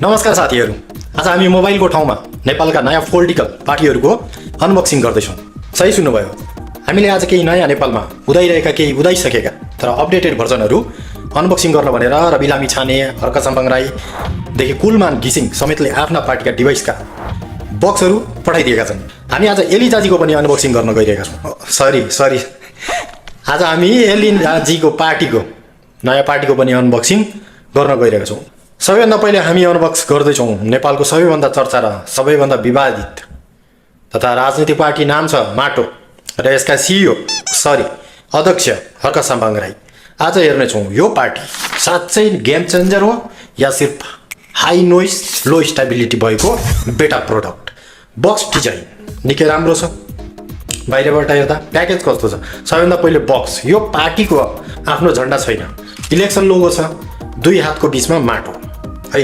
नमस्कार साथीहरू, आज हामी मोबाइलको ठाउँमा नेपालका नयाँ पोलिटिकल पार्टीहरूको अनबक्सिङ गर्दैछौँ। सही सुन्नुभयो, हामीले आज केही नयाँ नेपालमा उदाइरहेका केही उदाइसकेका तर अपडेटेड भर्जनहरू अनबक्सिङ गर्न भनेर रवि लामी छाने, हर्क साम्पाङ राईदेखि कुलमान घिसिङ समेतले आफ्ना पार्टीका डिभाइसका बक्सहरू पठाइदिएका छन्। हामी आज एलिजाजीको पनि अनबक्सिङ गर्न गइरहेका छौँ। सरी आज हामी एलिजाजीको पार्टीको नयाँ पार्टीको पनि अनबक्सिङ गर्न गइरहेका छौँ। सबैभन्दा पहिले हामी अनबक्स गर्दैछौँ नेपालको सबैभन्दा चर्चा र सबैभन्दा विवादित तथा राजनीतिक पार्टी नाम छ माटो र यसका अध्यक्ष हर्क साम्पाङ राई। आज हेर्नेछौँ यो पार्टी साँच्चै गेम चेन्जर हो या सिर्फ हाई नोइज लो स्टेबिलिटी भएको बेटा प्रोडक्ट। बक्स डिजाइन निकै राम्रो छ, बाहिरबाट हेर्दा प्याकेज कस्तो छ। सबैभन्दा पहिले बक्स, यो पार्टीको आफ्नो झन्डा छैन, इलेक्सन लोगो छ, दुई हातको बिचमा माटो है।